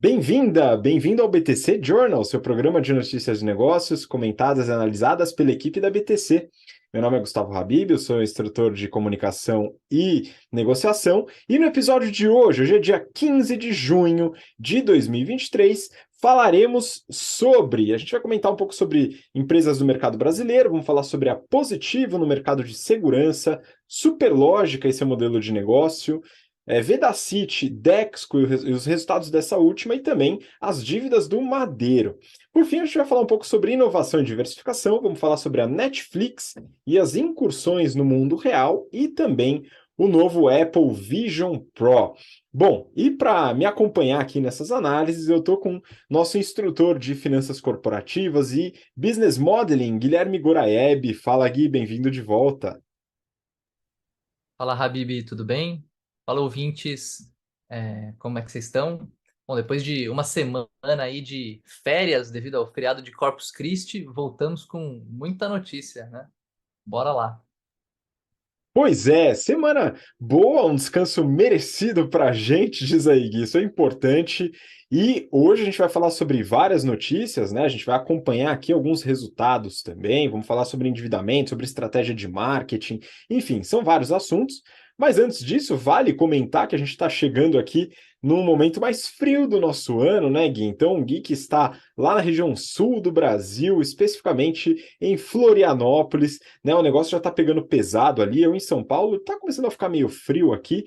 Bem-vinda, bem-vindo ao BTC Journal, seu programa de notícias de negócios comentadas e analisadas pela equipe da BTC. Meu nome é Gustavo Habib, eu sou instrutor de comunicação e negociação, e no episódio de hoje é dia 15 de junho de 2023, a gente vai comentar um pouco sobre empresas do mercado brasileiro, vamos falar sobre a Positivo no mercado de segurança, Superlógica e seu modelo de negócio, Vedacity, Dexco e os resultados dessa última, e também as dívidas do Madeiro. Por fim, a gente vai falar um pouco sobre inovação e diversificação, vamos falar sobre a Netflix e as incursões no mundo real e também o novo Apple Vision Pro. Bom, e para me acompanhar aqui nessas análises, eu estou com nosso instrutor de finanças corporativas e business modeling, Guilherme Goraeb. Fala, Gui, bem-vindo de volta. Fala, Habib, tudo bem? Fala, ouvintes, como é que vocês estão? Bom, depois de uma semana aí de férias devido ao feriado de Corpus Christi, voltamos com muita notícia, né? Bora lá. Pois é, semana boa, um descanso merecido para a gente, diz aí, Gui, isso é importante. E hoje a gente vai falar sobre várias notícias, né? A gente vai acompanhar aqui alguns resultados também, vamos falar sobre endividamento, sobre estratégia de marketing, enfim, são vários assuntos. Mas antes disso, vale comentar que a gente está chegando aqui num momento mais frio do nosso ano, né, Gui? Então, o Gui que está lá na região sul do Brasil, especificamente em Florianópolis, né? O negócio já tá pegando pesado ali. Eu em São Paulo, tá começando a ficar meio frio aqui.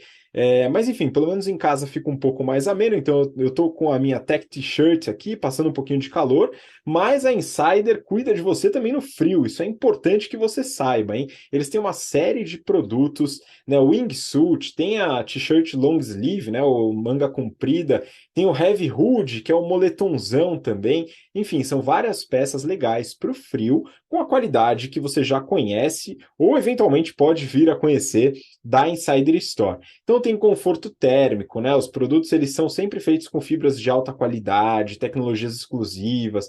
Mas enfim, pelo menos em casa fica um pouco mais ameno. Então eu tô com a minha tech t-shirt aqui, passando um pouquinho de calor. Mas a Insider cuida de você também no frio. Isso é importante que você saiba, hein? Eles têm uma série de produtos, né? O wingsuit, tem a t-shirt long sleeve, né? O manga comprida. Tem o heavy hood, que é o moletomzão também. Enfim, são várias peças legais para o frio com a qualidade que você já conhece ou eventualmente pode vir a conhecer da Insider Store. Então tem conforto térmico, né? Os produtos eles são sempre feitos com fibras de alta qualidade, tecnologias exclusivas,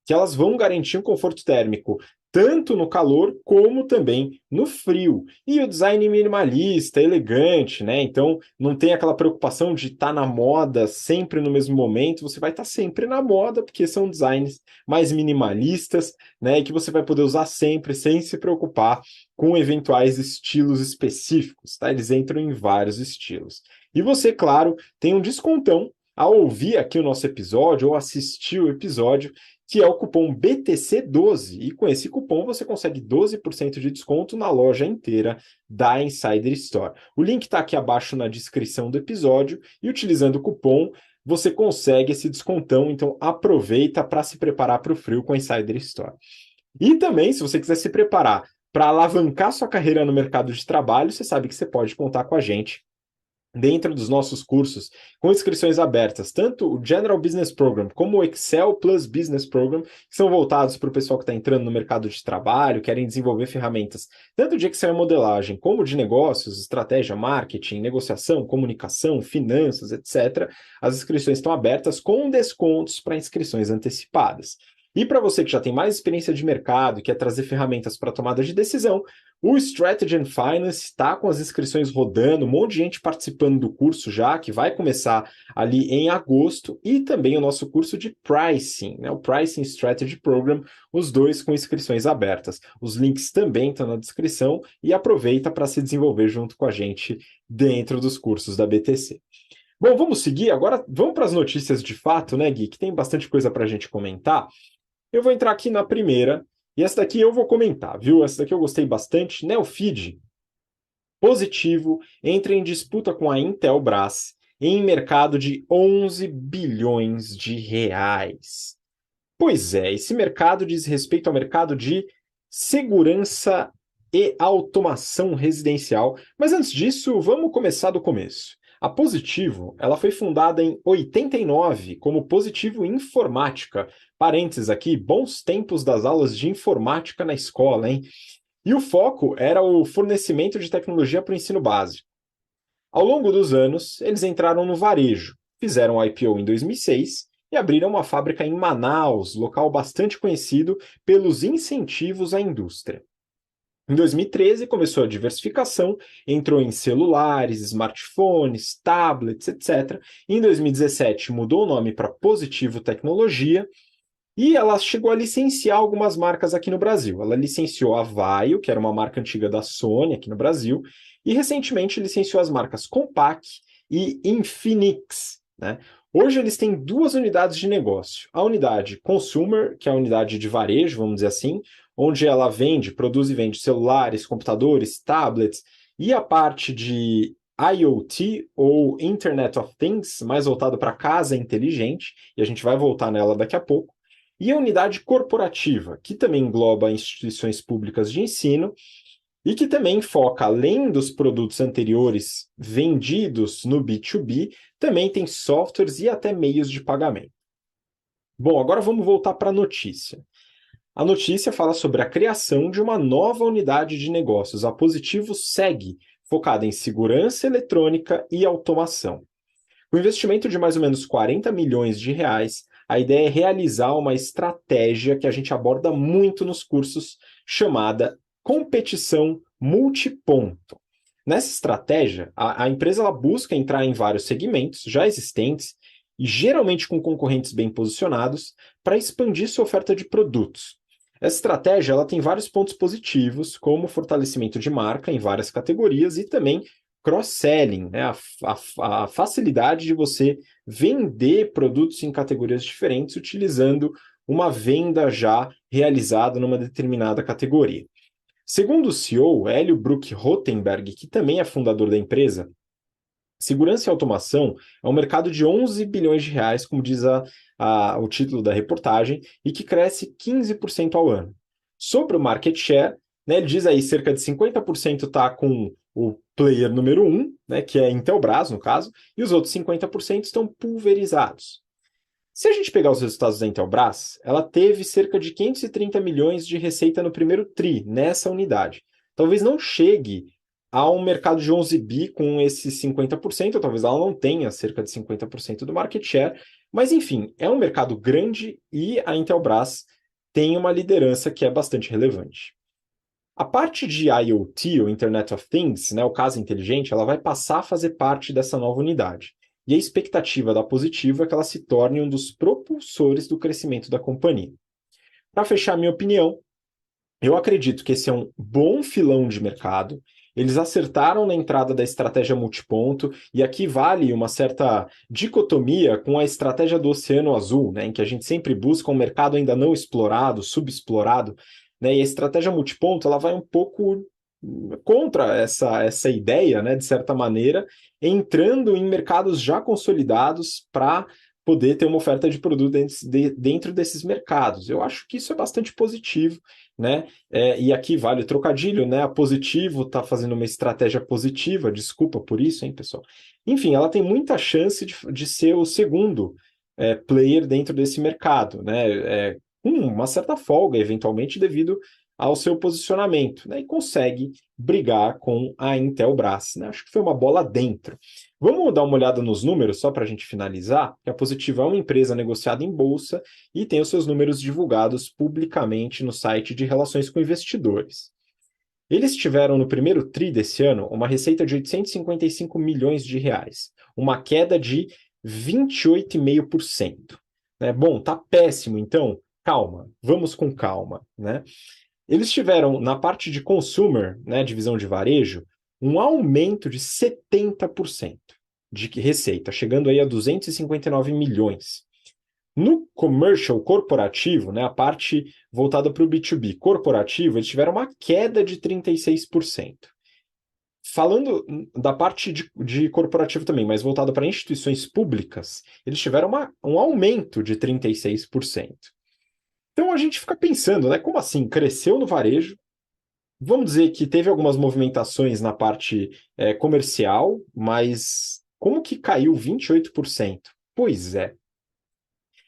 que elas vão garantir um conforto térmico tanto no calor como também no frio. E o design minimalista, elegante, né? Então não tem aquela preocupação de estar na moda sempre no mesmo momento, você vai estar sempre na moda, porque são designs mais minimalistas, né? E que você vai poder usar sempre sem se preocupar com eventuais estilos específicos, tá? Eles entram em vários estilos. E você, claro, tem um descontão ao ouvir aqui o nosso episódio ou assistir o episódio, que é o cupom BTC12. E com esse cupom você consegue 12% de desconto na loja inteira da Insider Store. O link está aqui abaixo na descrição do episódio e utilizando o cupom você consegue esse descontão, então aproveita para se preparar para o frio com a Insider Store. E também, se você quiser se preparar para alavancar sua carreira no mercado de trabalho, você sabe que você pode contar com a gente dentro dos nossos cursos, com inscrições abertas, tanto o General Business Program como o Excel Plus Business Program, que são voltados para o pessoal que está entrando no mercado de trabalho, querem desenvolver ferramentas tanto de Excel e modelagem, como de negócios, estratégia, marketing, negociação, comunicação, finanças, etc. As inscrições estão abertas com descontos para inscrições antecipadas. E para você que já tem mais experiência de mercado e quer trazer ferramentas para tomada de decisão, o Strategy and Finance está com as inscrições rodando, um monte de gente participando do curso já, que vai começar ali em agosto, e também o nosso curso de Pricing, né? O Pricing Strategy Program, os dois com inscrições abertas. Os links também estão na descrição e aproveita para se desenvolver junto com a gente dentro dos cursos da BTC. Bom, vamos seguir agora, vamos para as notícias de fato, né, Gui, que tem bastante coisa para a gente comentar. Eu vou entrar aqui na primeira, e essa daqui eu vou comentar, viu? Essa daqui eu gostei bastante. Neofeed, Positivo, entra em disputa com a Intelbras em mercado de 11 bilhões de reais. Pois é, esse mercado diz respeito ao mercado de segurança e automação residencial. Mas antes disso, vamos começar do começo. A Positivo, ela foi fundada em 89 como Positivo Informática. Parênteses aqui, bons tempos das aulas de informática na escola, hein? E o foco era o fornecimento de tecnologia para o ensino básico. Ao longo dos anos, eles entraram no varejo, fizeram o IPO em 2006 e abriram uma fábrica em Manaus, local bastante conhecido pelos incentivos à indústria. Em 2013, começou a diversificação, entrou em celulares, smartphones, tablets, etc. Em 2017, mudou o nome para Positivo Tecnologia e ela chegou a licenciar algumas marcas aqui no Brasil. Ela licenciou a Vaio, que era uma marca antiga da Sony aqui no Brasil, e recentemente licenciou as marcas Compaq e Infinix, né? Hoje eles têm duas unidades de negócio. A unidade Consumer, que é a unidade de varejo, vamos dizer assim, onde ela produz e vende celulares, computadores, tablets, e a parte de IoT, ou Internet of Things, mais voltado para casa inteligente, e a gente vai voltar nela daqui a pouco. E a unidade corporativa, que também engloba instituições públicas de ensino e que também foca, além dos produtos anteriores vendidos no B2B, também tem softwares e até meios de pagamento. Bom, agora vamos voltar para a notícia. A notícia fala sobre a criação de uma nova unidade de negócios, a Positivo Seg, focada em segurança eletrônica e automação. Com investimento de mais ou menos 40 milhões de reais, a ideia é realizar uma estratégia que a gente aborda muito nos cursos, chamada competição multiponto. Nessa estratégia, a empresa ela busca entrar em vários segmentos já existentes e geralmente com concorrentes bem posicionados para expandir sua oferta de produtos. Essa estratégia ela tem vários pontos positivos, como fortalecimento de marca em várias categorias e também cross-selling, né? A facilidade de você vender produtos em categorias diferentes utilizando uma venda já realizada numa determinada categoria. Segundo o CEO, Hélio Bruck Rotenberg, que também é fundador da empresa, segurança e automação é um mercado de 11 bilhões de reais, como diz o título da reportagem, e que cresce 15% ao ano. Sobre o market share, né, ele diz aí cerca de 50% está com o player número 1, né, que é a Intelbras, no caso, e os outros 50% estão pulverizados. Se a gente pegar os resultados da Intelbras, ela teve cerca de 530 milhões de receita no primeiro TRI, nessa unidade. Talvez não chegue a um mercado de 11 bi com esses 50%, talvez ela não tenha cerca de 50% do market share, mas enfim, é um mercado grande e a Intelbras tem uma liderança que é bastante relevante. A parte de IoT, ou Internet of Things, né, o caso inteligente, ela vai passar a fazer parte dessa nova unidade. E a expectativa da Positivo é que ela se torne um dos propulsores do crescimento da companhia. Para fechar minha opinião, eu acredito que esse é um bom filão de mercado. Eles acertaram na entrada da estratégia multiponto, e aqui vale uma certa dicotomia com a estratégia do Oceano Azul, né, em que a gente sempre busca um mercado ainda não explorado, subexplorado, né, e a estratégia multiponto ela vai um pouco contra essa ideia, né, de certa maneira, entrando em mercados já consolidados para poder ter uma oferta de produto dentro desses mercados. Eu acho que isso é bastante positivo, né? E aqui vale o trocadilho, né? A Positivo está fazendo uma estratégia positiva, desculpa por isso, hein, pessoal? Enfim, ela tem muita chance de ser o segundo player dentro desse mercado, né? Com uma certa folga, eventualmente, devido ao seu posicionamento, né? E consegue brigar com a Intelbras, né? Acho que foi uma bola dentro. Vamos dar uma olhada nos números, só para a gente finalizar. A Positivo é uma empresa negociada em bolsa e tem os seus números divulgados publicamente no site de relações com investidores. Eles tiveram no primeiro TRI desse ano uma receita de 855 milhões de reais, uma queda de 28,5%. Né? Bom, tá péssimo, então calma, vamos com calma, né? Eles tiveram, na parte de consumer, né, divisão de varejo, um aumento de 70% de receita, chegando aí a 259 milhões. No commercial corporativo, né, a parte voltada para o B2B corporativo, eles tiveram uma queda de 36%. Falando da parte de corporativo também, mas voltada para instituições públicas, eles tiveram um aumento de 36%. Então a gente fica pensando, né? Como assim? Cresceu no varejo? Vamos dizer que teve algumas movimentações na parte comercial, mas como que caiu 28%? Pois é.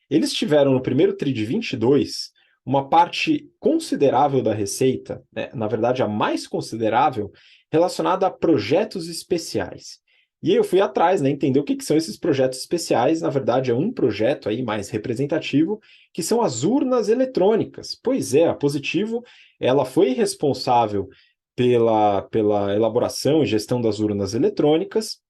Eles tiveram no primeiro TRI de 22 uma parte considerável da receita, né, na verdade a mais considerável, relacionada a projetos especiais. E aí eu fui atrás, né, entender o que são esses projetos especiais. Na verdade, é um projeto aí mais representativo, que são as urnas eletrônicas. Pois é, a Positivo ela foi responsável pela elaboração e gestão das urnas eletrônicas,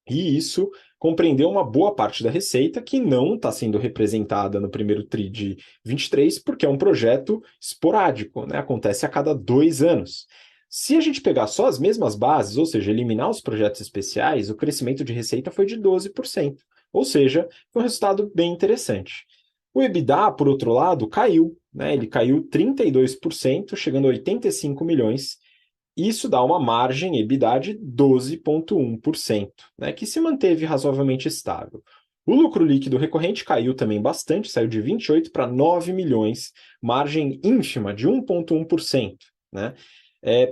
e isso compreendeu uma boa parte da receita que não está sendo representada no primeiro TRI de 23, porque é um projeto esporádico, né? Acontece a cada 2 anos. Se a gente pegar só as mesmas bases, ou seja, eliminar os projetos especiais, o crescimento de receita foi de 12%, ou seja, foi um resultado bem interessante. O EBITDA, por outro lado, caiu, né? Ele caiu 32%, chegando a 85 milhões. Isso dá uma margem EBITDA de 12,1%, né, que se manteve razoavelmente estável. O lucro líquido recorrente caiu também bastante, saiu de 28 para 9 milhões, margem ínfima de 1,1%. Né?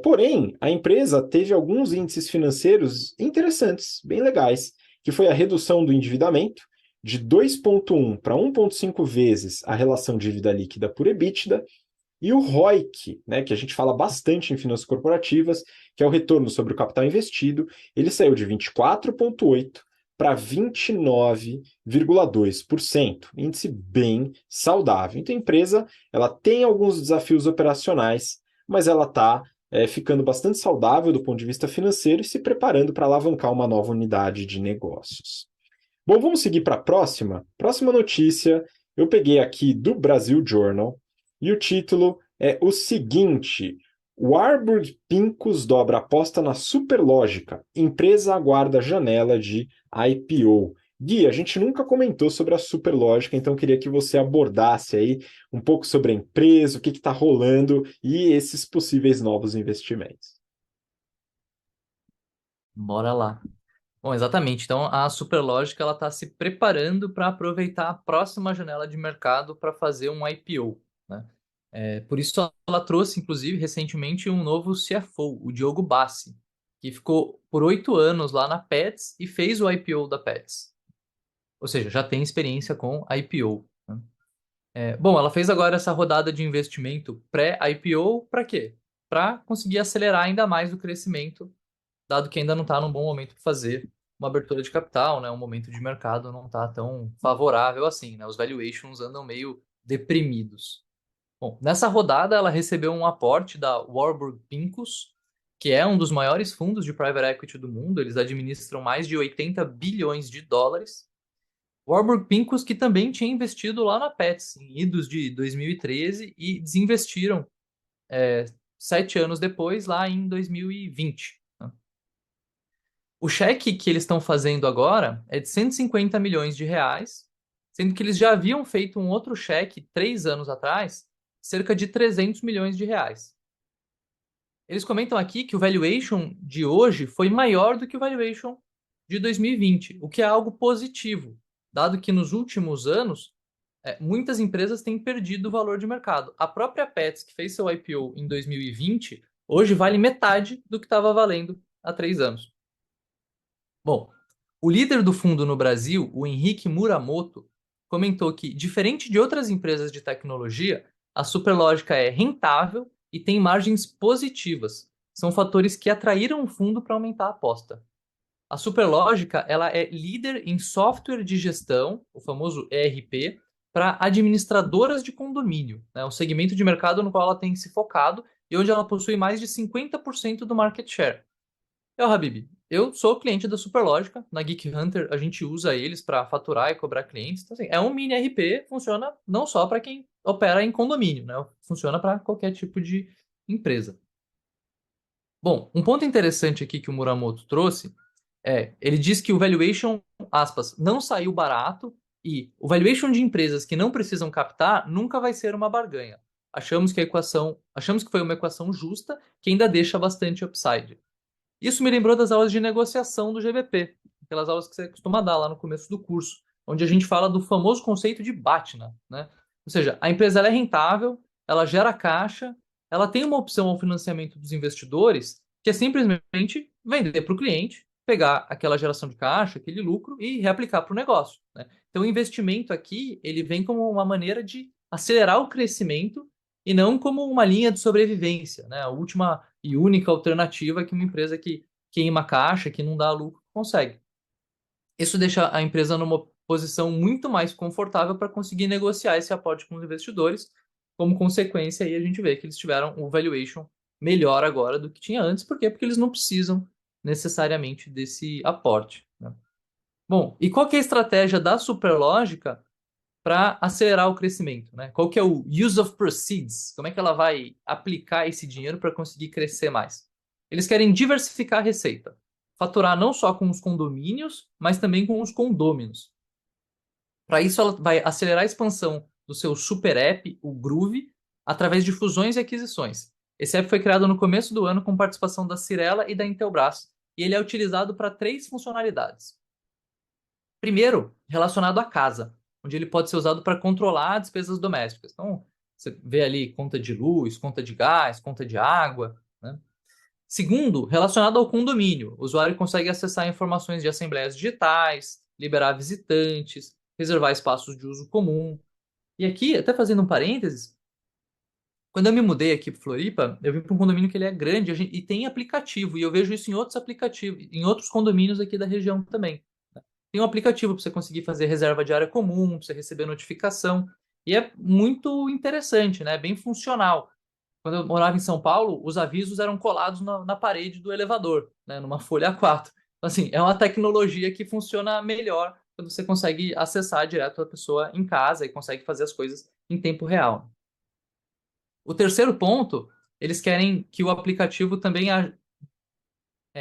Porém, a empresa teve alguns índices financeiros interessantes, bem legais, que foi a redução do endividamento de 2,1 para 1,5 vezes a relação dívida líquida por EBITDA, e o ROIC, né, que a gente fala bastante em finanças corporativas, que é o retorno sobre o capital investido, ele saiu de 24,8% para 29,2%, índice bem saudável. Então a empresa ela tem alguns desafios operacionais, mas ela está ficando bastante saudável do ponto de vista financeiro e se preparando para alavancar uma nova unidade de negócios. Bom, vamos seguir para a próxima. Próxima notícia, eu peguei aqui do Brasil Journal, e o título é o seguinte: Warburg Pincus dobra aposta na Superlógica. Empresa aguarda janela de IPO. Gui, a gente nunca comentou sobre a Superlógica, então queria que você abordasse aí um pouco sobre a empresa, o que está rolando e esses possíveis novos investimentos. Bora lá. Bom, exatamente. Então, a Superlógica ela está se preparando para aproveitar a próxima janela de mercado para fazer um IPO, né? Por isso, ela trouxe, inclusive, recentemente um novo CFO, o Diogo Bassi, que ficou por 8 anos lá na Pets e fez o IPO da Pets. Ou seja, já tem experiência com IPO, né? Bom, ela fez agora essa rodada de investimento pré-IPO para quê? Para conseguir acelerar ainda mais o crescimento, dado que ainda não está num bom momento para fazer uma abertura de capital, né? Um momento de mercado não está tão favorável assim, né? Os valuations andam meio deprimidos. Bom, nessa rodada ela recebeu um aporte da Warburg Pincus, que é um dos maiores fundos de private equity do mundo. Eles administram mais de 80 bilhões de dólares. Warburg Pincus que também tinha investido lá na Pets em idos de 2013 e desinvestiram 7 anos depois, lá em 2020. O cheque que eles estão fazendo agora é de 150 milhões de reais, sendo que eles já haviam feito um outro cheque 3 anos atrás, cerca de 300 milhões de reais. Eles comentam aqui que o valuation de hoje foi maior do que o valuation de 2020, o que é algo positivo, dado que nos últimos anos muitas empresas têm perdido o valor de mercado. A própria Pets, que fez seu IPO em 2020, hoje vale metade do que estava valendo há 3 anos. Bom, o líder do fundo no Brasil, o Henrique Muramoto, comentou que, diferente de outras empresas de tecnologia, a Superlógica é rentável e tem margens positivas. São fatores que atraíram o fundo para aumentar a aposta. A Superlógica ela é líder em software de gestão, o famoso ERP, para administradoras de condomínio, né? Um segmento de mercado no qual ela tem se focado e onde ela possui mais de 50% do market share. Habib, eu sou cliente da Superlógica. Na Geek Hunter, a gente usa eles para faturar e cobrar clientes. Então, assim, é um mini RP, funciona não só para quem opera em condomínio, né? Funciona para qualquer tipo de empresa. Bom, um ponto interessante aqui que o Muramoto trouxe ele diz que o valuation, aspas, não saiu barato e o valuation de empresas que não precisam captar nunca vai ser uma barganha. Achamos que foi uma equação justa que ainda deixa bastante upside. Isso me lembrou das aulas de negociação do GBP, aquelas aulas que você costuma dar lá no começo do curso, onde a gente fala do famoso conceito de BATNA, né? Ou seja, a empresa ela é rentável, ela gera caixa, ela tem uma opção ao financiamento dos investidores, que é simplesmente vender para o cliente, pegar aquela geração de caixa, aquele lucro e reaplicar para o negócio, né? Então, o investimento aqui ele vem como uma maneira de acelerar o crescimento e não como uma linha de sobrevivência, né? A última e única alternativa que uma empresa que queima caixa, que não dá lucro, consegue. Isso deixa a empresa numa posição muito mais confortável para conseguir negociar esse aporte com os investidores. Como consequência, aí a gente vê que eles tiveram o valuation melhor agora do que tinha antes. Por quê? Porque eles não precisam necessariamente desse aporte, né? Bom, e qual que é a estratégia da Superlógica para acelerar o crescimento, né? Qual que é o use of proceeds? Como é que ela vai aplicar esse dinheiro para conseguir crescer mais? Eles querem diversificar a receita, faturar não só com os condomínios, mas também com os condôminos. Para isso, ela vai acelerar a expansão do seu super app, o Groove, através de fusões e aquisições. Esse app foi criado no começo do ano com participação da Cirela e da Intelbras, e ele é utilizado para três funcionalidades. Primeiro, relacionado à casa, onde ele pode ser usado para controlar despesas domésticas. Então, você vê ali conta de luz, conta de gás, conta de água, né? Segundo, relacionado ao condomínio, o usuário consegue acessar informações de assembleias digitais, liberar visitantes, reservar espaços de uso comum. E aqui, até fazendo um parênteses, quando eu me mudei aqui para Floripa, eu vim para um condomínio que ele é grande e tem aplicativo, e eu vejo isso em outros aplicativos, em outros condomínios aqui da região também. Tem um aplicativo para você conseguir fazer reserva de área comum, para você receber notificação. E é muito interessante, né? Bem funcional. Quando eu morava em São Paulo, os avisos eram colados na parede do elevador, né? Numa folha A4. Então, assim, é uma tecnologia que funciona melhor quando você consegue acessar direto a pessoa em casa e consegue fazer as coisas em tempo real. O terceiro ponto, eles querem que o aplicativo também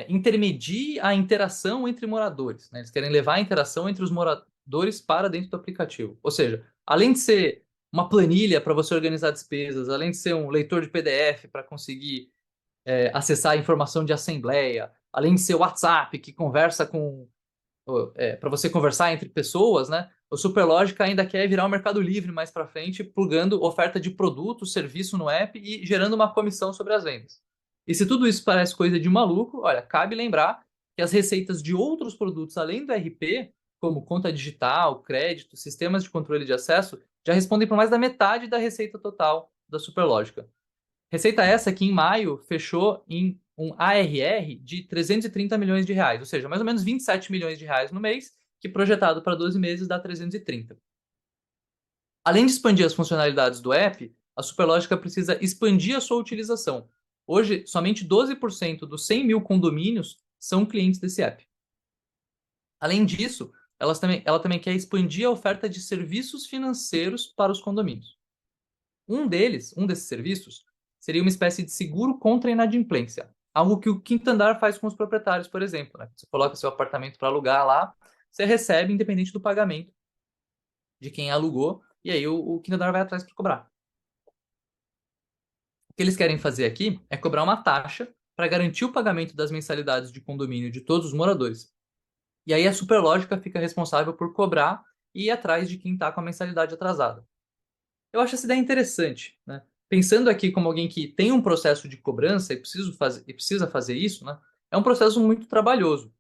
intermedie a interação entre moradores, né? Eles querem levar a interação entre os moradores para dentro do aplicativo. Ou seja, além de ser uma planilha para você organizar despesas, além de ser um leitor de PDF para conseguir acessar a informação de assembleia, além de ser o WhatsApp que conversa com para você conversar entre pessoas, né? O Superlógica ainda quer virar o Mercado Livre mais para frente, plugando oferta de produto, serviço no app e gerando uma comissão sobre as vendas. E se tudo isso parece coisa de maluco, olha, cabe lembrar que as receitas de outros produtos além do RP, como conta digital, crédito, sistemas de controle de acesso, já respondem por mais da metade da receita total da Superlógica. Receita essa que em maio fechou em um ARR de 330 milhões de reais, ou seja, mais ou menos 27 milhões de reais no mês, que projetado para 12 meses dá 330. Além de expandir as funcionalidades do app, a Superlógica precisa expandir a sua utilização. Hoje, somente 12% dos 100 mil condomínios são clientes desse app. Além disso, ela também quer expandir a oferta de serviços financeiros para os condomínios. Um desses serviços, seria uma espécie de seguro contra a inadimplência. Algo que o Quinto Andar faz com os proprietários, por exemplo, né? Você coloca seu apartamento para alugar lá, você recebe independente do pagamento de quem alugou, e aí o Quinto Andar vai atrás para cobrar. O que eles querem fazer aqui é cobrar uma taxa para garantir o pagamento das mensalidades de condomínio de todos os moradores. E aí a Superlógica fica responsável por cobrar e ir atrás de quem está com a mensalidade atrasada. Eu acho essa ideia interessante, né? Pensando aqui como alguém que tem um processo de cobrança e precisa fazer isso, né? É um processo muito trabalhoso.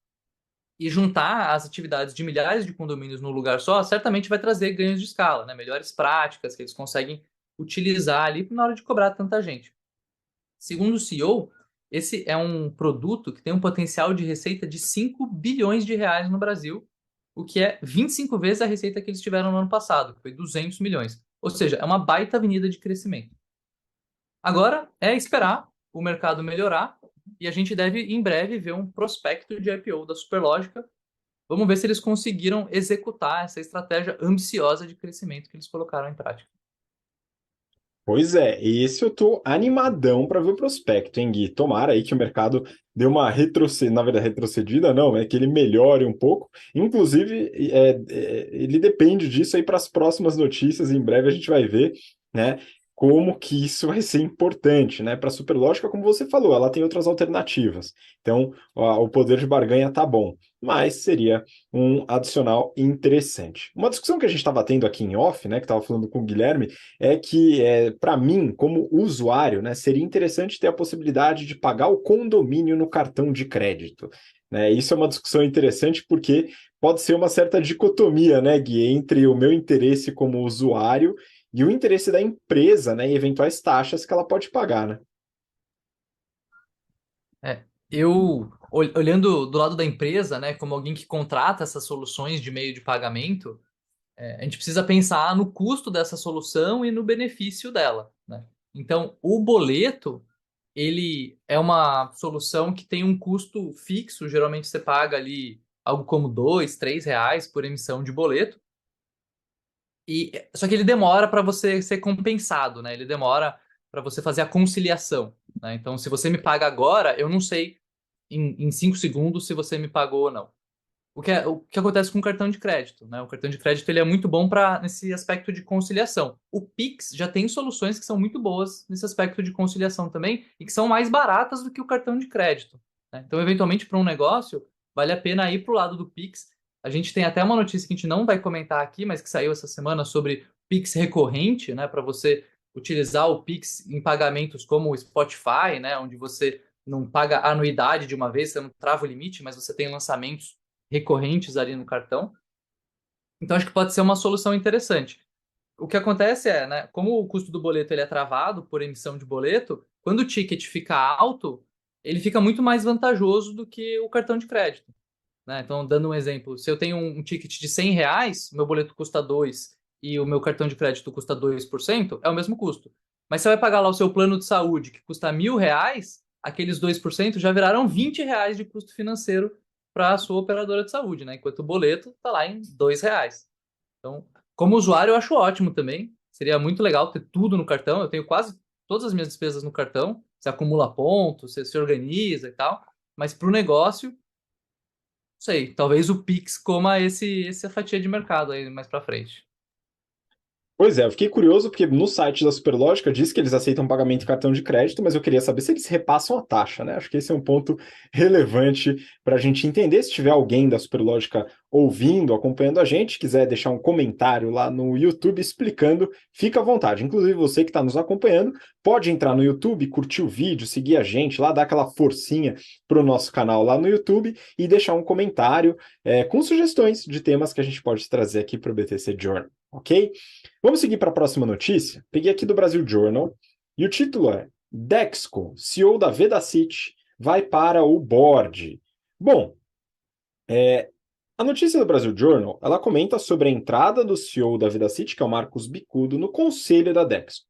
E juntar as atividades de milhares de condomínios num lugar só certamente vai trazer ganhos de escala, né? Melhores práticas que eles conseguem utilizar ali na hora de cobrar tanta gente. Segundo o CEO, esse é um produto que tem um potencial de receita de 5 bilhões de reais no Brasil, o que é 25 vezes a receita que eles tiveram no ano passado, que foi 200 milhões. Ou seja, é uma baita avenida de crescimento. Agora é esperar o mercado melhorar e a gente deve em breve ver um prospecto de IPO da Superlógica. Vamos ver se eles conseguiram executar essa estratégia ambiciosa de crescimento que eles colocaram em prática. Pois é, esse eu tô animadão para ver o prospecto, hein, Gui? Tomara aí que o mercado dê uma retrocedida, na verdade, retrocedida não, é que ele melhore um pouco. Inclusive, ele depende disso aí para as próximas notícias, em breve a gente vai ver, né, como que isso vai ser importante, né? Para a Superlógica, como você falou, ela tem outras alternativas. Então, o poder de barganha tá bom, mas seria um adicional interessante. Uma discussão que a gente estava tendo aqui em off, né, que estava falando com o Guilherme, é que, para mim, como usuário, né, seria interessante ter a possibilidade de pagar o condomínio no cartão de crédito. Né? Isso é uma discussão interessante porque pode ser uma certa dicotomia, né, Gui, entre o meu interesse como usuário e o interesse da empresa, né, e eventuais taxas que ela pode pagar, né? Olhando do lado da empresa, né, como alguém que contrata essas soluções de meio de pagamento, a gente precisa pensar no custo dessa solução e no benefício dela, né? Então, o boleto ele é uma solução que tem um custo fixo, geralmente você paga ali algo como R$ 2, R$ 3 por emissão de boleto, só que ele demora para você ser compensado, né? Ele demora para você fazer a conciliação, né? Então, se você me paga agora, eu não sei em 5 segundos se você me pagou ou não. O que acontece com o cartão de crédito, né? O cartão de crédito ele é muito bom para nesse aspecto de conciliação. O Pix já tem soluções que são muito boas nesse aspecto de conciliação também e que são mais baratas do que o cartão de crédito, né? Então, eventualmente, para um negócio, vale a pena ir para o lado do Pix. A gente tem até uma notícia que a gente não vai comentar aqui, mas que saiu essa semana sobre Pix recorrente, né? Para você utilizar o Pix em pagamentos como o Spotify, né? Onde você não paga anuidade de uma vez, você não trava o limite, mas você tem lançamentos recorrentes ali no cartão. Então acho que pode ser uma solução interessante. O que acontece é, né, como o custo do boleto ele é travado por emissão de boleto, quando o ticket fica alto, ele fica muito mais vantajoso do que o cartão de crédito, né? Então, dando um exemplo, se eu tenho um ticket de R$ 100, o meu boleto custa 2 e o meu cartão de crédito custa 2%, é o mesmo custo. Mas você vai pagar lá o seu plano de saúde, que custa R$ 1.000, aqueles 2% já viraram R$ 20 de custo financeiro para a sua operadora de saúde, né? Enquanto o boleto está lá em R$ 2. Então, como usuário, eu acho ótimo também. Seria muito legal ter tudo no cartão. Eu tenho quase todas as minhas despesas no cartão. Você acumula pontos, você se organiza e tal. Mas para o negócio, não sei, talvez o Pix coma essa fatia de mercado aí mais para frente. Pois é, eu fiquei curioso porque no site da Superlógica diz que eles aceitam pagamento em cartão de crédito, mas eu queria saber se eles repassam a taxa, né? Acho que esse é um ponto relevante para a gente entender. Se tiver alguém da Superlógica ouvindo, acompanhando a gente, quiser deixar um comentário lá no YouTube explicando, fica à vontade. Inclusive, você que está nos acompanhando, pode entrar no YouTube, curtir o vídeo, seguir a gente lá, dar aquela forcinha para o nosso canal lá no YouTube e deixar um comentário com sugestões de temas que a gente pode trazer aqui para o BTC Journal, ok? Vamos seguir para a próxima notícia. Peguei aqui do Brasil Journal e o título é Dexco, CEO da Vedacity, vai para o board. Bom, a notícia do Brasil Journal, ela comenta sobre a entrada do CEO da Vedacity, que é o Marcos Bicudo, no conselho da Dexco.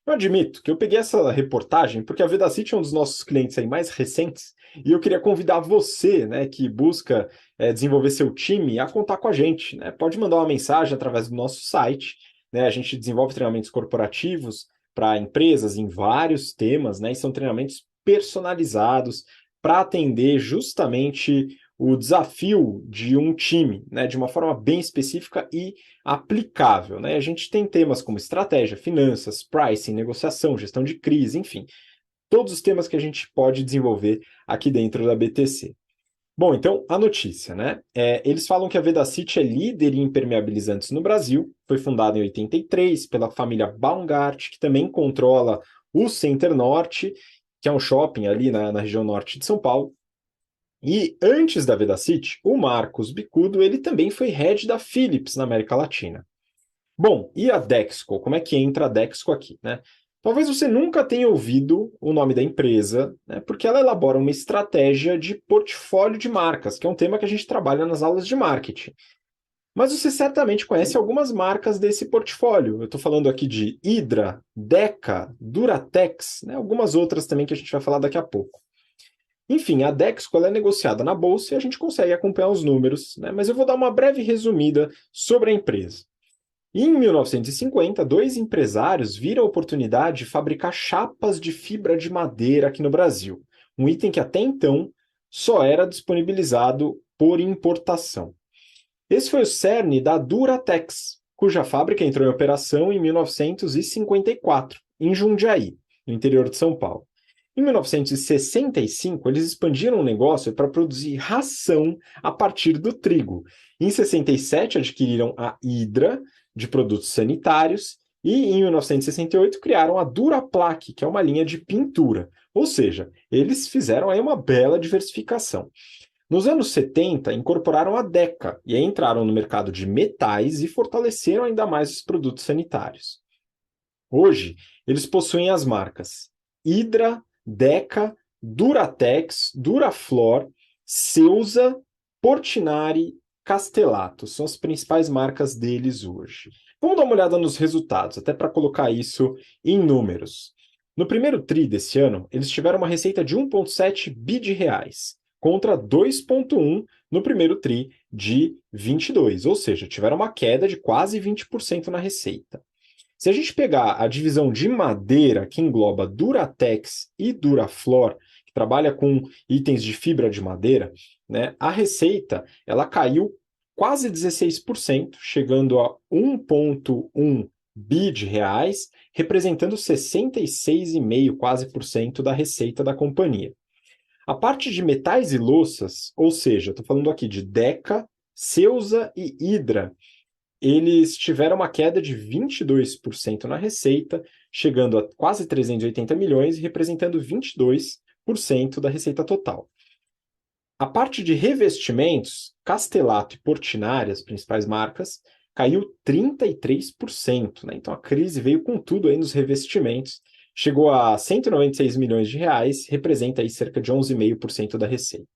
Eu admito que eu peguei essa reportagem porque a Vedacity é um dos nossos clientes aí mais recentes e eu queria convidar você, né, que busca desenvolver seu time, a contar com a gente, né? Pode mandar uma mensagem através do nosso site, né? A gente desenvolve treinamentos corporativos para empresas em vários temas, né? E são treinamentos personalizados para atender justamente o desafio de um time, né? De uma forma bem específica e aplicável, né? A gente tem temas como estratégia, finanças, pricing, negociação, gestão de crise, enfim, todos os temas que a gente pode desenvolver aqui dentro da BTC. Bom, então a notícia, né? Eles falam que a Vedacity é líder em impermeabilizantes no Brasil, foi fundada em 83 pela família Baumgart, que também controla o Center Norte, que é um shopping ali na região norte de São Paulo. E antes da Vedacity, o Marcos Bicudo, ele também foi head da Philips na América Latina. Bom, e a Dexco? Como é que entra a Dexco aqui, né? Talvez você nunca tenha ouvido o nome da empresa, né, porque ela elabora uma estratégia de portfólio de marcas, que é um tema que a gente trabalha nas aulas de marketing. Mas você certamente conhece algumas marcas desse portfólio. Eu estou falando aqui de Hydra, Deca, Duratex, né, algumas outras também que a gente vai falar daqui a pouco. Enfim, a Dexco ela é negociada na bolsa e a gente consegue acompanhar os números, né, mas eu vou dar uma breve resumida sobre a empresa. Em 1950, dois empresários viram a oportunidade de fabricar chapas de fibra de madeira aqui no Brasil, um item que até então só era disponibilizado por importação. Esse foi o cerne da Duratex, cuja fábrica entrou em operação em 1954, em Jundiaí, no interior de São Paulo. Em 1965, eles expandiram o negócio para produzir ração a partir do trigo. Em 67, adquiriram a Hydra, de produtos sanitários, e em 1968 criaram a Duraplaque, que é uma linha de pintura. Ou seja, eles fizeram aí uma bela diversificação. Nos anos 70, incorporaram a Deca e aí entraram no mercado de metais e fortaleceram ainda mais os produtos sanitários. Hoje, eles possuem as marcas Hydra, Deca, Duratex, Duraflor, Ceusa, Portinari, Castelato. São as principais marcas deles hoje. Vamos dar uma olhada nos resultados, até para colocar isso em números. No primeiro TRI desse ano, eles tiveram uma receita de 1,7 bi de reais, contra 2,1 no primeiro TRI de 22, ou seja, tiveram uma queda de quase 20% na receita. Se a gente pegar a divisão de madeira, que engloba Duratex e Duraflor, que trabalha com itens de fibra de madeira, né, a receita ela caiu quase 16%, chegando a 1,1 bi de reais, representando 66,5% quase por cento da receita da companhia. A parte de metais e louças, ou seja, estou falando aqui de Deca, Ceusa e Hydra, eles tiveram uma queda de 22% na receita, chegando a quase 380 milhões e representando 22% da receita total. A parte de revestimentos, Castelato e Portinari, as principais marcas, caiu 33%, né? Então a crise veio com tudo aí nos revestimentos, chegou a 196 milhões de reais, representa aí cerca de 11,5% da receita.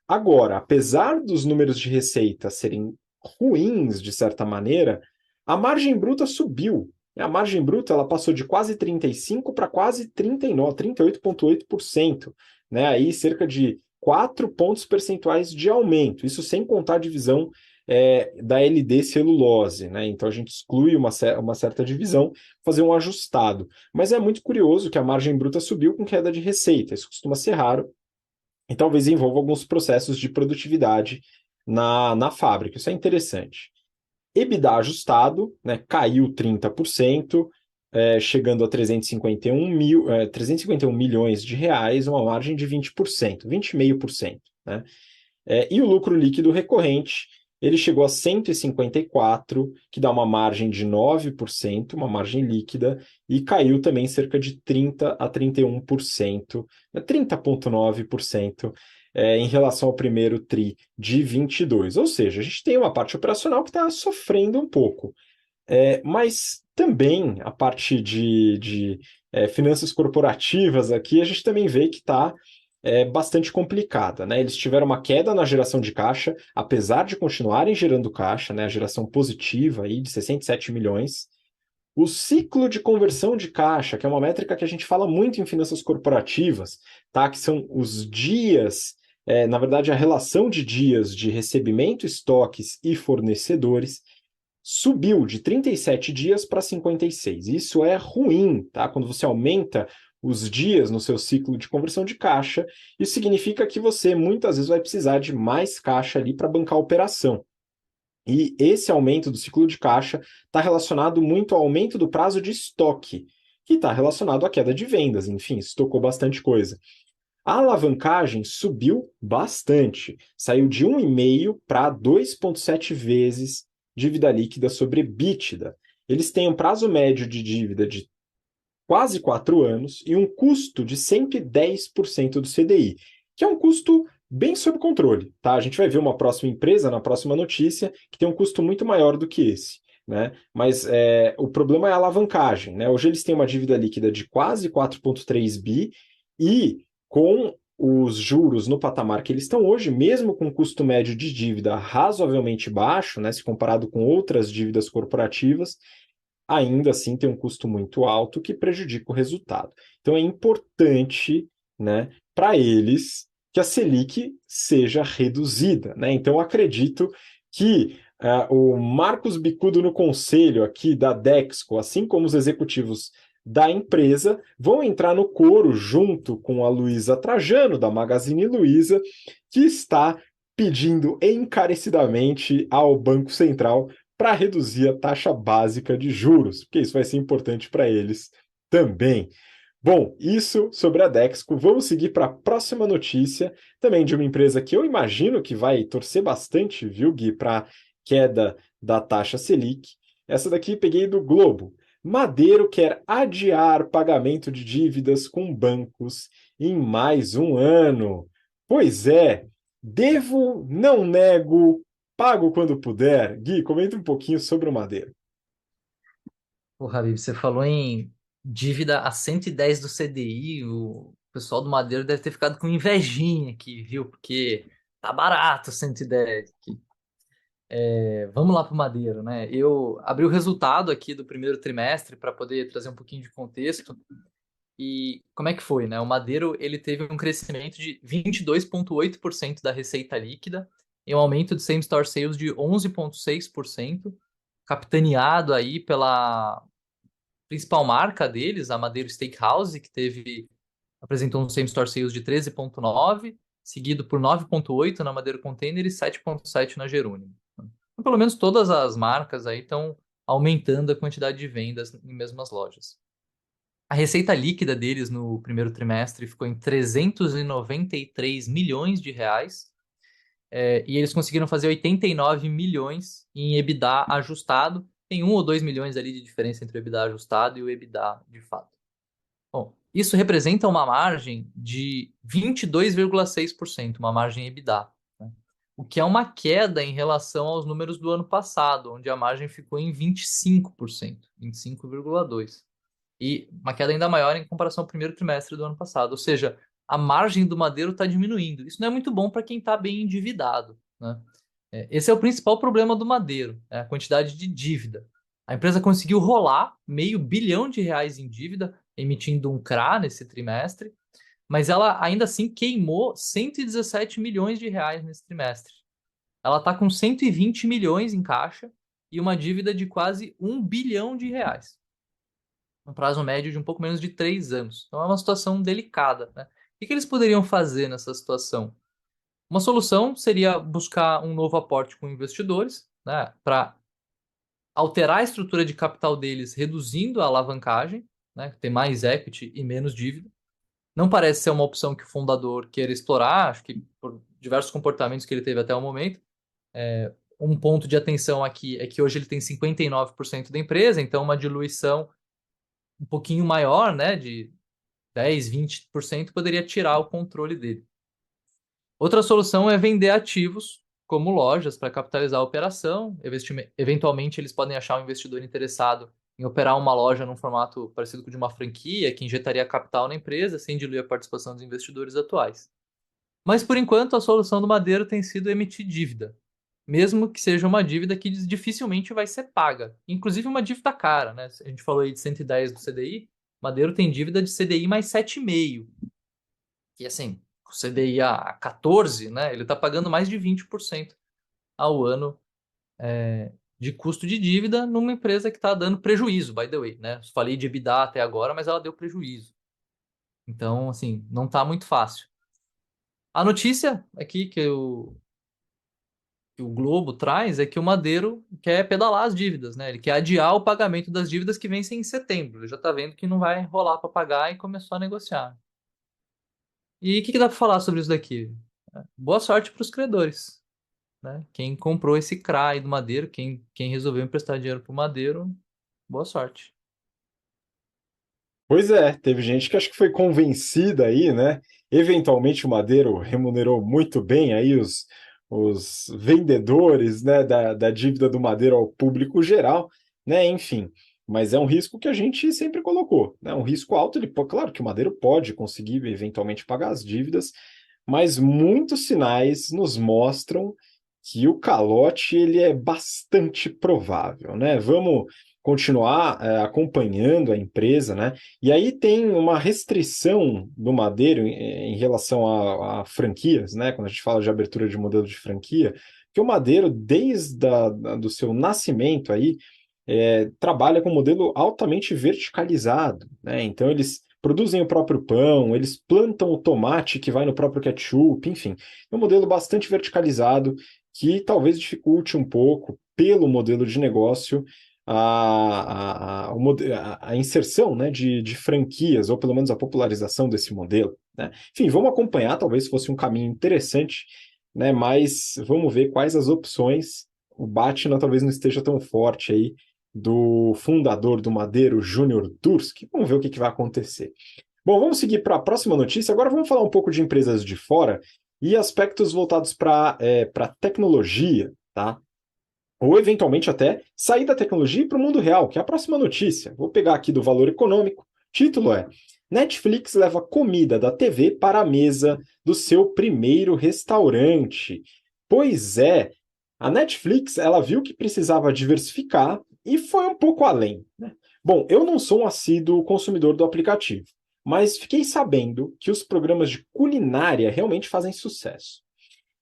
Agora, apesar dos números de receita serem ruins de certa maneira, a margem bruta subiu. A margem bruta ela passou de quase 35% para quase 39, 38,8%, né? Aí cerca de 4 pontos percentuais de aumento. Isso sem contar a divisão da LD celulose, né? Então a gente exclui uma certa divisão, fazer um ajustado. Mas é muito curioso que a margem bruta subiu com queda de receita. Isso costuma ser raro e talvez envolva alguns processos de produtividade na fábrica. Isso é interessante. EBITDA ajustado, né, caiu 30%, chegando a 351 milhões de reais, uma margem de 20%, 20,5%. Né? E o lucro líquido recorrente, ele chegou a 154, que dá uma margem de 9%, uma margem líquida, e caiu também cerca de 30 a 31%, 30,9%, em relação ao primeiro TRI de 22. Ou seja, a gente tem uma parte operacional que está sofrendo um pouco. Mas também a parte de finanças corporativas aqui, a gente também vê que está bastante complicada, né? Eles tiveram uma queda na geração de caixa, apesar de continuarem gerando caixa, né? A geração positiva aí de 67 milhões. O ciclo de conversão de caixa, que é uma métrica que a gente fala muito em finanças corporativas, tá? Que são os dias, na verdade, a relação de dias de recebimento, estoques e fornecedores, subiu de 37 dias para 56. Isso é ruim, tá? Quando você aumenta os dias no seu ciclo de conversão de caixa, isso significa que você muitas vezes vai precisar de mais caixa ali para bancar a operação. E esse aumento do ciclo de caixa está relacionado muito ao aumento do prazo de estoque, que está relacionado à queda de vendas. Enfim, estocou bastante coisa. A alavancagem subiu bastante, saiu de 1,5 para 2,7 vezes dívida líquida sobre EBITDA. Eles têm um prazo médio de dívida de quase 4 anos e um custo de 110% do CDI, que é um custo bem sob controle. Tá? A gente vai ver uma próxima empresa, na próxima notícia, que tem um custo muito maior do que esse. Né? Mas o problema é a alavancagem. Né? Hoje eles têm uma dívida líquida de quase 4,3 bi e com os juros no patamar que eles estão hoje, mesmo com custo médio de dívida razoavelmente baixo, né, se comparado com outras dívidas corporativas, ainda assim tem um custo muito alto que prejudica o resultado. Então é importante, né, para eles que a Selic seja reduzida. Né? Então eu acredito que o Marcos Bicudo no conselho aqui da Dexco, assim como os executivos da empresa, vão entrar no coro junto com a Luísa Trajano, da Magazine Luiza, que está pedindo encarecidamente ao Banco Central para reduzir a taxa básica de juros, porque isso vai ser importante para eles também. Bom, isso sobre a Dexco. Vamos seguir para a próxima notícia, também de uma empresa que eu imagino que vai torcer bastante, viu, Gui, para a queda da taxa Selic. Essa daqui peguei do Globo. Madeiro quer adiar pagamento de dívidas com bancos em mais um ano. Pois é, devo, não nego, pago quando puder. Gui, comenta um pouquinho sobre o Madeiro. Pô, Habib, você falou em dívida a 110 do CDI, o pessoal do Madeiro deve ter ficado com invejinha aqui, viu? Porque tá barato 110 aqui. Vamos lá para o Madeiro, né? Eu abri o resultado aqui do primeiro trimestre para poder trazer um pouquinho de contexto. E como é que foi, né? O Madeiro ele teve um crescimento de 22,8% da receita líquida e um aumento de same-store sales de 11,6%, capitaneado aí pela principal marca deles, a Madeiro Steakhouse, que apresentou um same-store sales de 13,9%, seguido por 9,8% na Madeiro Container e 7,7% na Jerônimo. Então, pelo menos todas as marcas aí estão aumentando a quantidade de vendas em mesmas lojas. A receita líquida deles no primeiro trimestre ficou em 393 milhões de reais, e eles conseguiram fazer 89 milhões em EBITDA ajustado. Tem 1 ou 2 milhões ali de diferença entre o EBITDA ajustado e o EBITDA de fato. Bom, isso representa uma margem de 22,6%, uma margem EBITDA, né? O que é uma queda em relação aos números do ano passado, onde a margem ficou em 25%, 25,2%. E uma queda ainda maior em comparação ao primeiro trimestre do ano passado. Ou seja, a margem do Madeiro está diminuindo. Isso não é muito bom para quem está bem endividado, né? Esse é o principal problema do Madeiro, a quantidade de dívida. A empresa conseguiu rolar R$ 500 milhões em dívida, emitindo um CRA nesse trimestre, mas ela ainda assim queimou R$ 117 milhões nesse trimestre. Ela está com 120 milhões em caixa e uma dívida de quase R$ 1 bilhão, um prazo médio de um pouco menos de 3 anos. Então é uma situação delicada, né? O que eles poderiam fazer nessa situação? Uma solução seria buscar um novo aporte com investidores, né, para alterar a estrutura de capital deles, reduzindo a alavancagem, né, ter mais equity e menos dívida. Não parece ser uma opção que o fundador queira explorar, acho que por diversos comportamentos que ele teve até o momento. Um ponto de atenção aqui é que hoje ele tem 59% da empresa, então uma diluição um pouquinho maior, né, de 10, 20% poderia tirar o controle dele. Outra solução é vender ativos, como lojas, para capitalizar a operação. Eventualmente, eles podem achar um investidor interessado em operar uma loja num formato parecido com o de uma franquia, que injetaria capital na empresa, sem diluir a participação dos investidores atuais. Mas, por enquanto, a solução do Madeiro tem sido emitir dívida, mesmo que seja uma dívida que dificilmente vai ser paga. Inclusive uma dívida cara, né? A gente falou aí de 110 do CDI, Madeiro tem dívida de CDI mais 7,5. E assim, o CDI a 14, né? Ele está pagando mais de 20% ao ano de custo de dívida numa empresa que está dando prejuízo, by the way, né? Falei de EBITDA até agora, mas ela deu prejuízo. Então, assim, não está muito fácil. A notícia aqui que o Globo traz é que o Madeiro quer pedalar as dívidas, né? Ele quer adiar o pagamento das dívidas que vencem em setembro. Ele já está vendo que não vai rolar para pagar e começou a negociar. E o que dá para falar sobre isso daqui? Boa sorte para os credores, né? Quem comprou esse CRA aí do Madeiro, quem resolveu emprestar dinheiro para o Madeiro, boa sorte. Pois é, teve gente que acho que foi convencida aí, né? Eventualmente o Madeiro remunerou muito bem aí os vendedores, né, da dívida do Madeiro ao público geral, né? Enfim, mas é um risco que a gente sempre colocou, né? Um risco alto, claro que o Madeiro pode conseguir eventualmente pagar as dívidas, mas muitos sinais nos mostram que o calote ele é bastante provável, né? Vamos continuar acompanhando a empresa, né? E aí tem uma restrição do Madeiro em relação a franquias, né? Quando a gente fala de abertura de modelo de franquia, que o Madeiro, desde do seu nascimento aí, trabalha com um modelo altamente verticalizado, né? Então eles produzem o próprio pão, eles plantam o tomate que vai no próprio ketchup, enfim, é um modelo bastante verticalizado que talvez dificulte um pouco pelo modelo de negócio a inserção, né, de franquias, ou pelo menos a popularização desse modelo, né? Enfim, vamos acompanhar, talvez fosse um caminho interessante, né, mas vamos ver quais as opções. O Batna talvez não esteja tão forte aí do fundador do Madeiro, Júnior Durski. Vamos ver o que vai acontecer. Bom, vamos seguir para a próxima notícia. Agora vamos falar um pouco de empresas de fora e aspectos voltados para tecnologia, tá? Ou eventualmente até sair da tecnologia e para o mundo real, que é a próxima notícia. Vou pegar aqui do Valor Econômico. Título é: Netflix leva comida da TV para a mesa do seu primeiro restaurante. Pois é, a Netflix ela viu que precisava diversificar e foi um pouco além, né? Bom, eu não sou um assíduo consumidor do aplicativo, mas fiquei sabendo que os programas de culinária realmente fazem sucesso.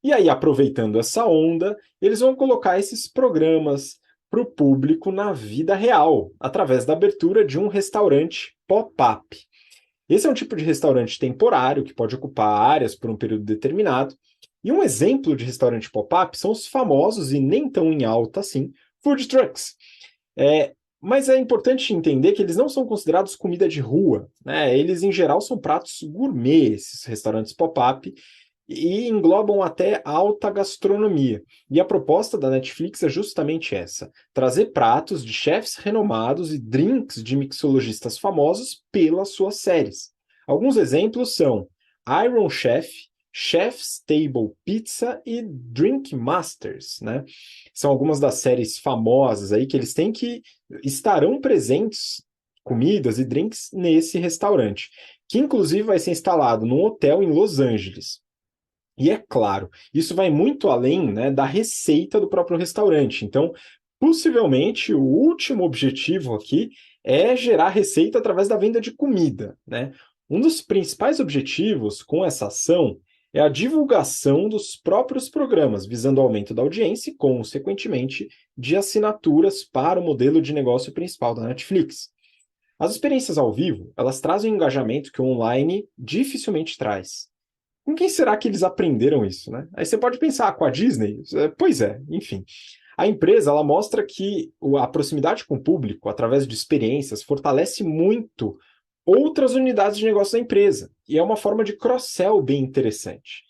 E aí, aproveitando essa onda, eles vão colocar esses programas para o público na vida real, através da abertura de um restaurante pop-up. Esse é um tipo de restaurante temporário que pode ocupar áreas por um período determinado. E um exemplo de restaurante pop-up são os famosos e nem tão em alta assim, food trucks. Mas é importante entender que eles não são considerados comida de rua, né? Eles, em geral, são pratos gourmet, esses restaurantes pop-up, e englobam até alta gastronomia. E a proposta da Netflix é justamente essa: trazer pratos de chefs renomados e drinks de mixologistas famosos pelas suas séries. Alguns exemplos são Iron Chef, Chef's Table Pizza e Drink Masters, né? São algumas das séries famosas aí que eles têm que estarão presentes comidas e drinks nesse restaurante, que inclusive vai ser instalado num hotel em Los Angeles. E é claro, isso vai muito além, né, da receita do próprio restaurante. Então, possivelmente, o último objetivo aqui é gerar receita através da venda de comida, né? Um dos principais objetivos com essa ação é a divulgação dos próprios programas, visando o aumento da audiência e, consequentemente, de assinaturas para o modelo de negócio principal da Netflix. As experiências ao vivo, elas trazem um engajamento que o online dificilmente traz. Com quem será que eles aprenderam isso, né? Aí você pode pensar, com a Disney? Pois é, enfim. A empresa, ela mostra que a proximidade com o público, através de experiências, fortalece muito outras unidades de negócio da empresa. E é uma forma de cross-sell bem interessante.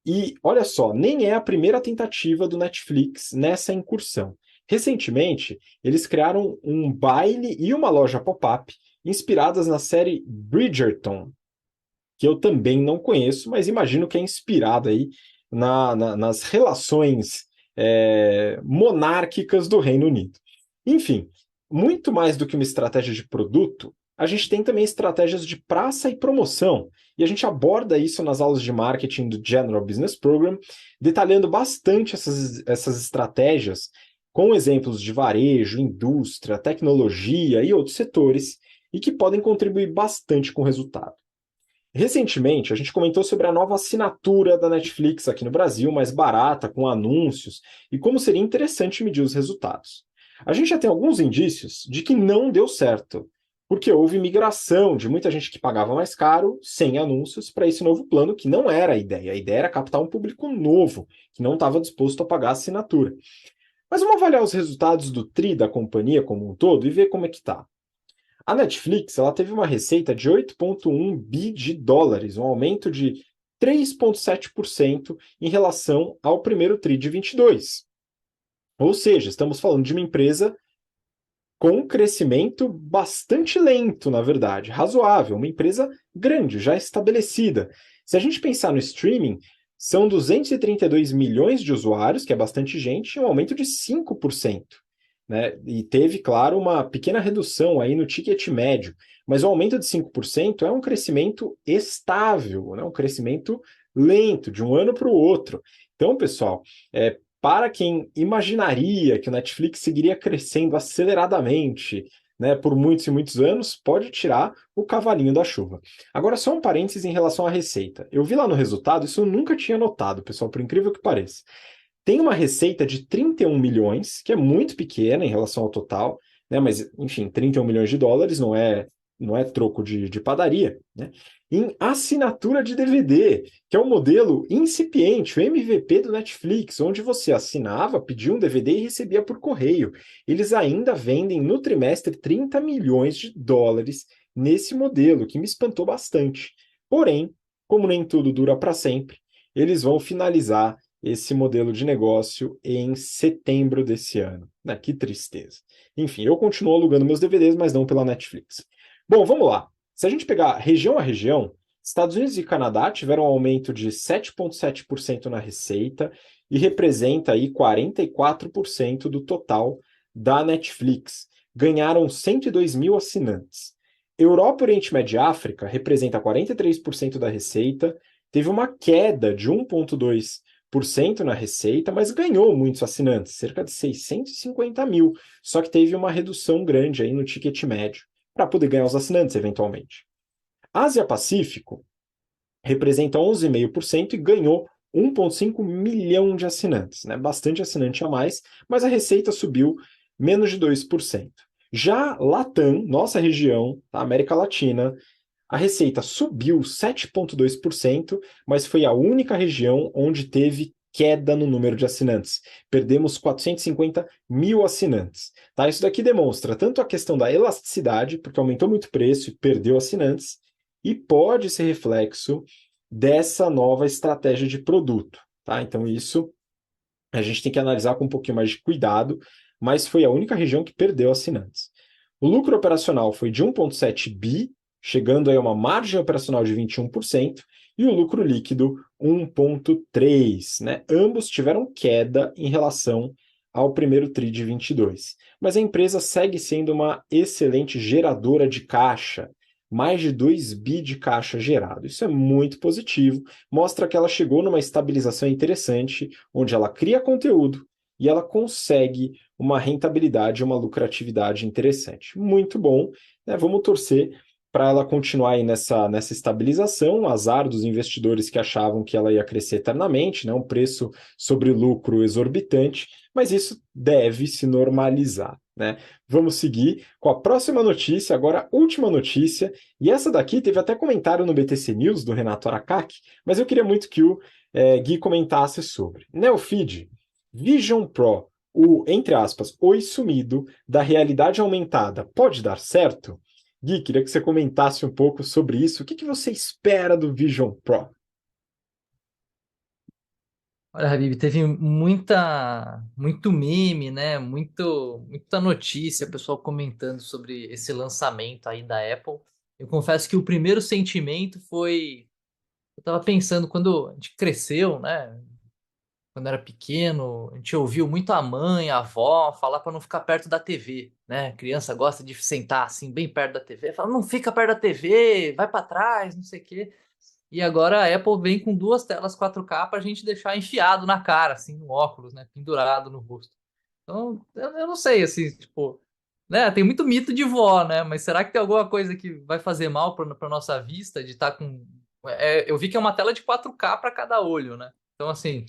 E, olha só, nem é a primeira tentativa do Netflix nessa incursão. Recentemente, eles criaram um baile e uma loja pop-up inspiradas na série Bridgerton, que eu também não conheço, mas imagino que é inspirado aí nas relações monárquicas do Reino Unido. Enfim, muito mais do que uma estratégia de produto, a gente tem também estratégias de praça e promoção, e a gente aborda isso nas aulas de marketing do General Business Program, detalhando bastante essas estratégias com exemplos de varejo, indústria, tecnologia e outros setores, e que podem contribuir bastante com o resultado. Recentemente, a gente comentou sobre a nova assinatura da Netflix aqui no Brasil, mais barata, com anúncios, e como seria interessante medir os resultados. A gente já tem alguns indícios de que não deu certo, porque houve migração de muita gente que pagava mais caro, sem anúncios, para esse novo plano, que não era a ideia. A ideia era captar um público novo, que não estava disposto a pagar a assinatura. Mas vamos avaliar os resultados do TRI da companhia como um todo e ver como é que está. A Netflix, ela teve uma receita de 8,1 bi de dólares, um aumento de 3,7% em relação ao primeiro TRI de 22. Ou seja, estamos falando de uma empresa com um crescimento bastante lento, na verdade, razoável, uma empresa grande, já estabelecida. Se a gente pensar no streaming, são 232 milhões de usuários, que é bastante gente, e um aumento de 5%. Né? E teve, claro, uma pequena redução aí no ticket médio, mas o aumento de 5% é um crescimento estável, né? Um crescimento lento, de um ano para o outro. Então, pessoal, para quem imaginaria que o Netflix seguiria crescendo aceleradamente, né, por muitos e muitos anos, pode tirar o cavalinho da chuva. Agora, só um parênteses em relação à receita. Eu vi lá no resultado, isso eu nunca tinha notado, pessoal, por incrível que pareça. Tem uma receita de 31 milhões, que é muito pequena em relação ao total, né? Mas, enfim, 31 milhões de dólares não é troco de padaria, né? Em assinatura de DVD, que é um modelo incipiente, o MVP do Netflix, onde você assinava, pedia um DVD e recebia por correio. Eles ainda vendem no trimestre 30 milhões de dólares nesse modelo, que me espantou bastante. Porém, como nem tudo dura para sempre, eles vão finalizar esse modelo de negócio em setembro desse ano. Que tristeza. Enfim, eu continuo alugando meus DVDs, mas não pela Netflix. Bom, vamos lá. Se a gente pegar região a região, Estados Unidos e Canadá tiveram um aumento de 7,7% na receita e representa aí 44% do total da Netflix. Ganharam 102 mil assinantes. Europa, Oriente Médio e África representa 43% da receita, teve uma queda de 1,2% na receita, mas ganhou muitos assinantes, cerca de 650 mil. Só que teve uma redução grande aí no ticket médio, para poder ganhar os assinantes, eventualmente. Ásia-Pacífico representa 11,5% e ganhou 1,5 milhão de assinantes, né? Bastante assinante a mais, mas a receita subiu menos de 2%. Já Latam, nossa região, a América Latina, a receita subiu 7,2%, mas foi a única região onde teve queda no número de assinantes. Perdemos 450 mil assinantes. Tá? Isso daqui demonstra tanto a questão da elasticidade, porque aumentou muito o preço e perdeu assinantes, e pode ser reflexo dessa nova estratégia de produto. Tá? Então, isso a gente tem que analisar com um pouquinho mais de cuidado, mas foi a única região que perdeu assinantes. O lucro operacional foi de 1,7 bi, chegando a uma margem operacional de 21%, e o lucro líquido 1,3, né? Ambos tiveram queda em relação ao primeiro TRI de 22. Mas a empresa segue sendo uma excelente geradora de caixa, mais de 2 bi de caixa gerado. Isso é muito positivo, mostra que ela chegou numa estabilização interessante, onde ela cria conteúdo e ela consegue uma rentabilidade, uma lucratividade interessante. Muito bom, né? Vamos torcer para ela continuar aí nessa estabilização, azar dos investidores que achavam que ela ia crescer eternamente, né? Um preço sobre lucro exorbitante, mas isso deve se normalizar, né? Vamos seguir com a próxima notícia, agora a última notícia, e essa daqui teve até comentário no BTC News, do Renato Aracaki, mas eu queria muito que o Gui comentasse sobre. Neofeed, Vision Pro, o, entre aspas, oi sumido da realidade aumentada, pode dar certo? Gui, queria que você comentasse um pouco sobre isso. O que você espera do Vision Pro? Olha, Habib, teve muito meme, né? Muita notícia, pessoal comentando sobre esse lançamento aí da Apple. Eu confesso que o primeiro sentimento foi, eu tava pensando quando a gente cresceu, né? Quando era pequeno, a gente ouviu muito a mãe, a avó falar para não ficar perto da TV, né? Criança gosta de sentar assim bem perto da TV, fala, não fica perto da TV, vai para trás, não sei o quê. E agora a Apple vem com duas telas 4K para a gente deixar enfiado na cara, assim, no óculos, né? Pendurado no rosto. Então, eu não sei, assim, tipo, né? Tem muito mito de vó, né? Mas será que tem alguma coisa que vai fazer mal para nossa vista de estar com. Eu vi que é uma tela de 4K para cada olho, né? Então, assim,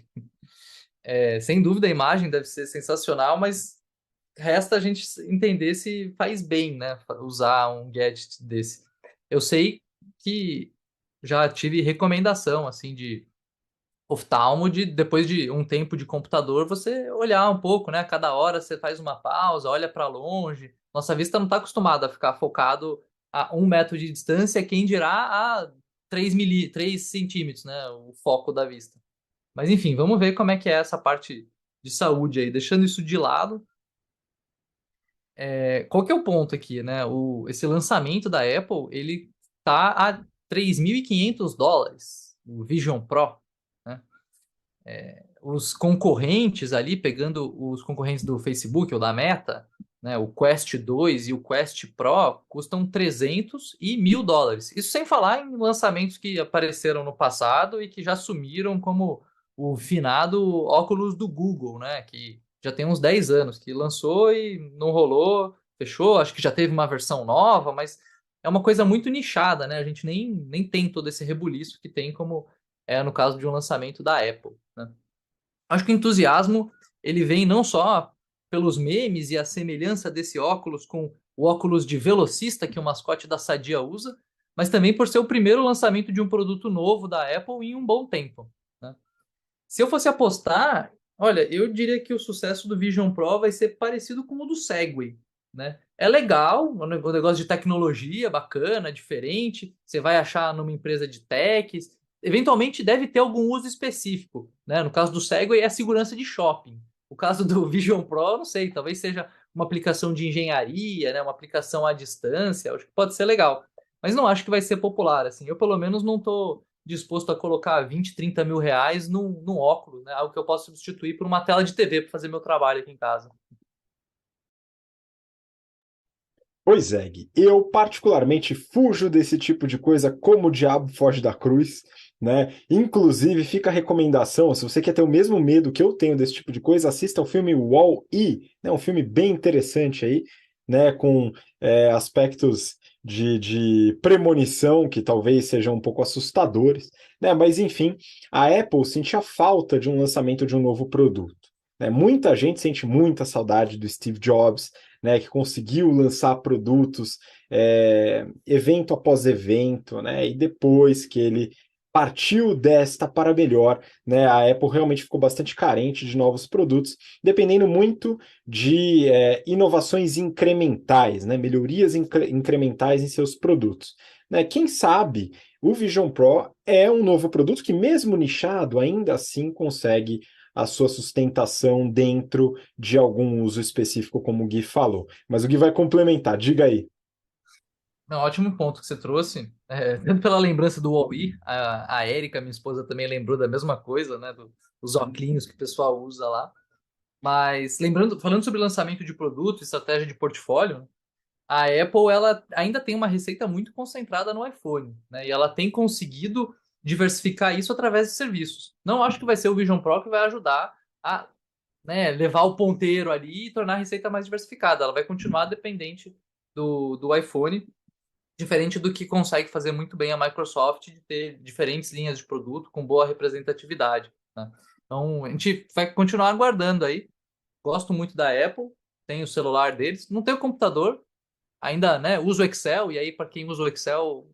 sem dúvida a imagem deve ser sensacional, mas resta a gente entender se faz bem, né? Usar um gadget desse. Eu sei que já tive recomendação, assim, de oftalmo, de depois de um tempo de computador, você olhar um pouco, né? Cada hora você faz uma pausa, olha para longe. Nossa vista não está acostumada a ficar focado a 1 metro de distância, quem dirá a 3 centímetros, né? O foco da vista. Mas enfim, vamos ver como é que é essa parte de saúde aí. Deixando isso de lado, qual que é o ponto aqui, né? Esse lançamento da Apple, ele tá a US$ 3.500, o Vision Pro, né? Os concorrentes ali, pegando os concorrentes do Facebook ou da Meta, né? O Quest 2 e o Quest Pro custam 300 e US$ 1.000. Isso sem falar em lançamentos que apareceram no passado e que já sumiram, como o finado óculos do Google, né? Que já tem uns 10 anos, que lançou e não rolou, fechou. Acho que já teve uma versão nova, mas é uma coisa muito nichada, né? A gente nem tem todo esse rebuliço que tem, como é no caso de um lançamento da Apple, né? Acho que o entusiasmo ele vem não só pelos memes e a semelhança desse óculos com o óculos de velocista que o mascote da Sadia usa, mas também por ser o primeiro lançamento de um produto novo da Apple em um bom tempo, né? Se eu fosse apostar, olha, eu diria que o sucesso do Vision Pro vai ser parecido com o do Segway, né? É legal, um negócio de tecnologia bacana, diferente. Você vai achar numa empresa de techs. Eventualmente deve ter algum uso específico, né? No caso do Segway é a segurança de shopping. O caso do Vision Pro, não sei, talvez seja uma aplicação de engenharia, né? Uma aplicação à distância. Acho que pode ser legal, mas não acho que vai ser popular, assim. Eu pelo menos não tô disposto a colocar 20, 30 mil reais num óculos, né? Algo que eu posso substituir por uma tela de TV para fazer meu trabalho aqui em casa. Pois é, Gui. Eu particularmente fujo desse tipo de coisa como o diabo foge da cruz, né? Inclusive, fica a recomendação, se você quer ter o mesmo medo que eu tenho desse tipo de coisa, assista ao filme Wall-E, né? Um filme bem interessante aí, né? Com aspectos de premonição que talvez sejam um pouco assustadores, né? Mas enfim, a Apple sentia falta de um lançamento de um novo produto. Né? Muita gente sente muita saudade do Steve Jobs, né? Que conseguiu lançar produtos evento após evento, né? E depois que ele partiu desta para melhor, né? A Apple realmente ficou bastante carente de novos produtos, dependendo muito de inovações incrementais, né? Melhorias incrementais em seus produtos. Né? Quem sabe o Vision Pro é um novo produto que, mesmo nichado, ainda assim consegue a sua sustentação dentro de algum uso específico, como o Gui falou. Mas o Gui vai complementar, diga aí. Não, ótimo ponto que você trouxe. Tanto pela lembrança do Huawei, a Erika, minha esposa, também lembrou da mesma coisa, né? Dos óculos que o pessoal usa lá. Mas lembrando, falando sobre lançamento de produto, estratégia de portfólio, a Apple ela ainda tem uma receita muito concentrada no iPhone, né? E ela tem conseguido diversificar isso através de serviços. Não acho que vai ser o Vision Pro que vai ajudar a, né, levar o ponteiro ali e tornar a receita mais diversificada. Ela vai continuar dependente do iPhone, diferente do que consegue fazer muito bem a Microsoft de ter diferentes linhas de produto com boa representatividade, né? Então, a gente vai continuar aguardando aí. Gosto muito da Apple, tenho o celular deles, não tenho computador, ainda, né, uso o Excel, e aí para quem usa o Excel,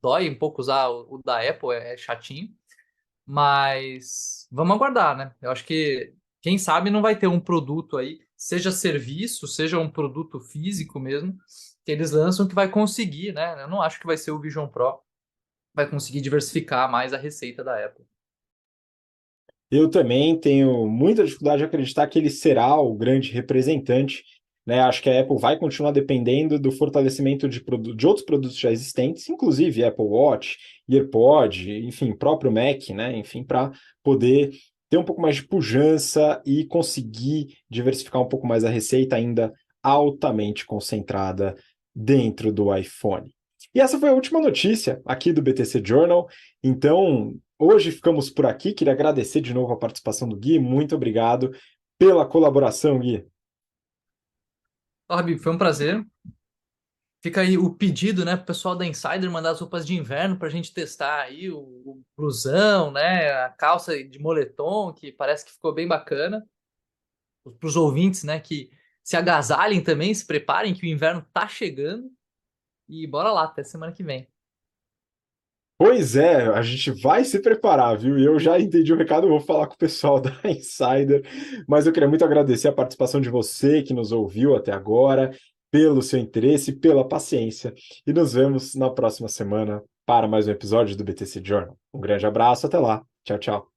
dói um pouco usar o da Apple, é chatinho, mas vamos aguardar, né? Eu acho que, quem sabe, não vai ter um produto aí, seja serviço, seja um produto físico mesmo, que eles lançam que vai conseguir, né? Eu não acho que vai ser o Vision Pro, vai conseguir diversificar mais a receita da Apple. Eu também tenho muita dificuldade de acreditar que ele será o grande representante, né? Acho que a Apple vai continuar dependendo do fortalecimento de outros produtos já existentes, inclusive Apple Watch, AirPod, enfim, próprio Mac, né? Enfim, para poder ter um pouco mais de pujança e conseguir diversificar um pouco mais a receita ainda altamente concentrada dentro do iPhone. E essa foi a última notícia aqui do BTC Journal. Então, hoje ficamos por aqui. Queria agradecer de novo a participação do Gui. Muito obrigado pela colaboração, Gui. Ó, Habib, foi um prazer. Fica aí o pedido, né, pro pessoal da Insider mandar as roupas de inverno pra gente testar aí o blusão, né, a calça de moletom, que parece que ficou bem bacana. Pros ouvintes, né, que se agasalhem também, se preparem que o inverno tá chegando. E bora lá, até semana que vem. Pois é, a gente vai se preparar, viu? E eu já entendi o recado, eu vou falar com o pessoal da Insider, mas eu queria muito agradecer a participação de você que nos ouviu até agora, pelo seu interesse, pela paciência, e nos vemos na próxima semana para mais um episódio do BTC Journal. Um grande abraço, até lá. Tchau, tchau.